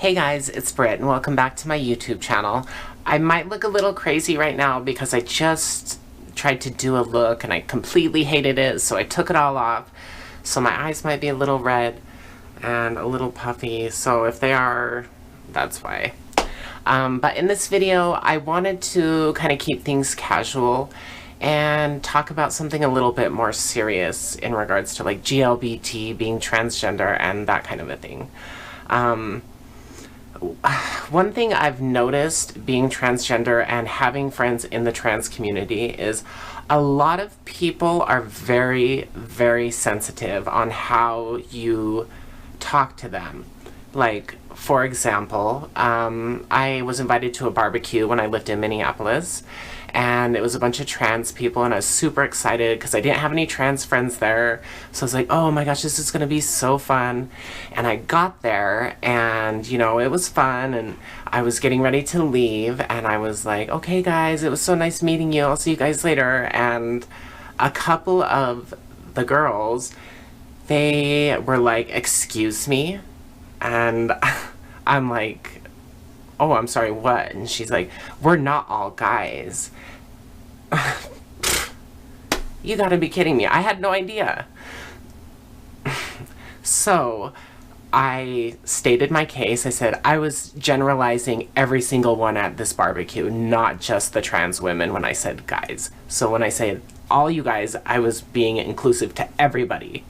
Hey guys, it's Britt and welcome back to my YouTube channel. I might look a little crazy right now because I just tried to do a look and I completely hated it, so I took it all off. So my eyes might be a little red and a little puffy, so if they are, that's why. But in this video, I wanted to kind of keep things casual and talk about something a little bit more serious in regards to like GLBT, being transgender, and that kind of a thing. One thing I've noticed being transgender and having friends in the trans community is a lot of people are very, very sensitive on how you talk to them. Like, for example, I was invited to a barbecue when I lived in Minneapolis, and it was a bunch of trans people, and I was super excited because I didn't have any trans friends there. So I was like, oh my gosh, this is going to be so fun. And I got there, and, you know, it was fun, and I was getting ready to leave, and I was like, okay, guys, it was so nice meeting you. I'll see you guys later. And a couple of the girls, they were like, excuse me? And I'm like, oh, I'm sorry, what? And she's like, we're not all guys. You gotta be kidding me. I had no idea. So I stated my case. I said I was generalizing every single one at this barbecue, not just the trans women when I said guys. So when I said all you guys, I was being inclusive to everybody.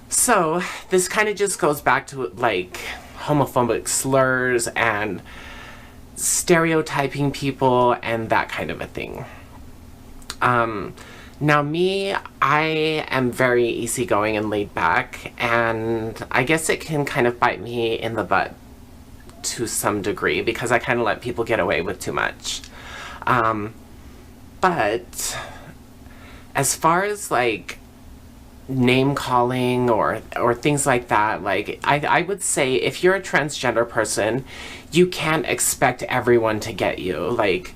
So this kind of just goes back to like homophobic slurs and stereotyping people and that kind of a thing. Now me, I am very easygoing and laid back, and I guess it can kind of bite me in the butt to some degree because I kind of let people get away with too much. But as far as like name calling or things like that, like I would say if you're a transgender person, you can't expect everyone to get you. Like,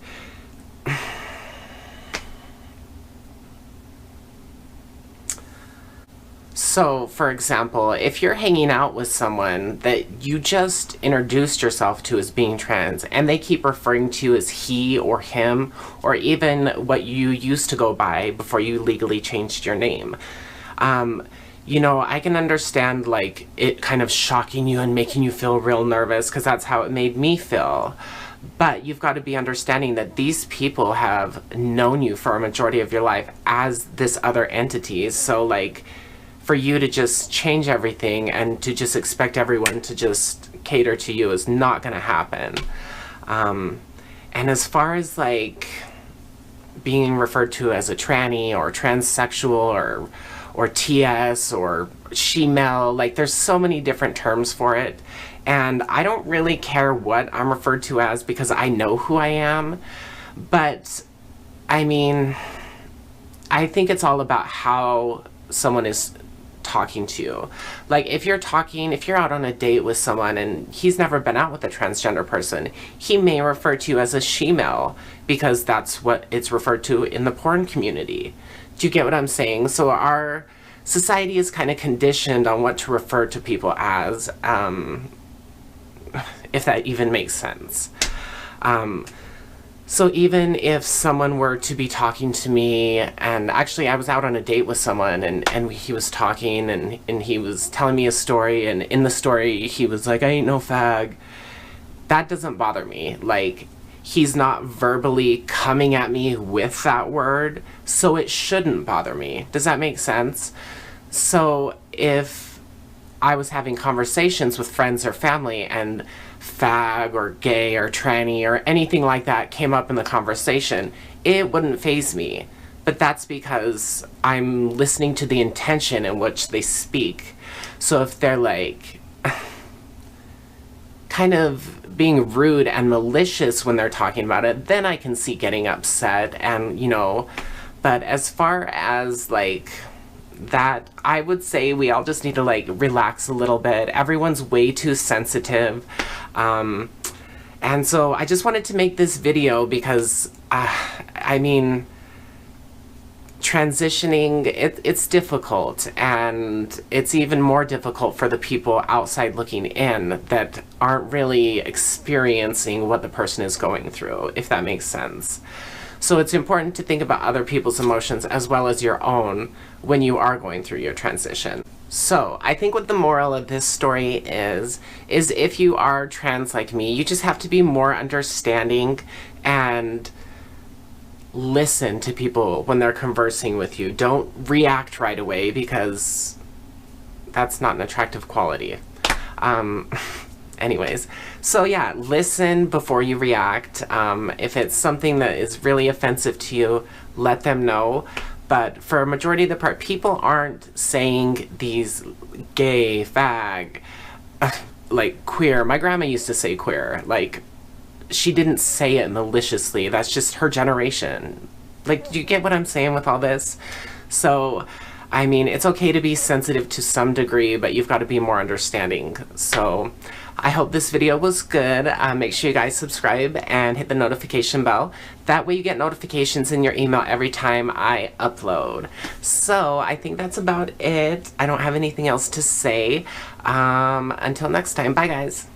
so for example, if you're hanging out with someone that you just introduced yourself to as being trans and they keep referring to you as he or him or even what you used to go by before you legally changed your name, you know, I can understand like it kind of shocking you and making you feel real nervous because that's how it made me feel. But you've got to be understanding that these people have known you for a majority of your life as this other entity. So like for you to just change everything and to just expect everyone to just cater to you is not going to happen. And as far as like being referred to as a tranny or transsexual or TS or she-male, like there's so many different terms for it, and I don't really care what I'm referred to as because I know who I am. But I mean, I think it's all about how someone is talking to you. Like if you're out on a date with someone and he's never been out with a transgender person, he may refer to you as a she-male because that's what it's referred to in the porn community. Do you get what I'm saying? So our society is kind of conditioned on what to refer to people as, if that even makes sense. So even if someone were to be talking to me, and actually I was out on a date with someone and he was talking and he was telling me a story, and in the story he was like, I ain't no fag. That doesn't bother me. Like, he's not verbally coming at me with that word, so it shouldn't bother me. Does that make sense? So if I was having conversations with friends or family and fag or gay or tranny or anything like that came up in the conversation, it wouldn't faze me. But that's because I'm listening to the intention in which they speak. So if they're like kind of being rude and malicious when they're talking about it, then I can see getting upset and, you know, but as far as like that, I would say we all just need to like relax a little bit. Everyone's way too sensitive. And so I just wanted to make this video because, I mean, transitioning, it's difficult, and it's even more difficult for the people outside looking in that aren't really experiencing what the person is going through, if that makes sense. So it's important to think about other people's emotions as well as your own when you are going through your transition. So I think what the moral of this story is if you are trans like me, you just have to be more understanding and listen to people when they're conversing with you. Don't react right away, because that's not an attractive quality. Anyways, so yeah, listen before you react. If it's something that is really offensive to you, let them know. But for a majority of the part, people aren't saying these gay, fag, like queer. My grandma used to say queer. Like, she didn't say it maliciously. That's just her generation. Like, do you get what I'm saying with all this? So, I mean, it's okay to be sensitive to some degree, but you've got to be more understanding. So, I hope this video was good. Make sure you guys subscribe and hit the notification bell. That way you get notifications in your email every time I upload. So, I think that's about it. I don't have anything else to say. Until next time, bye guys.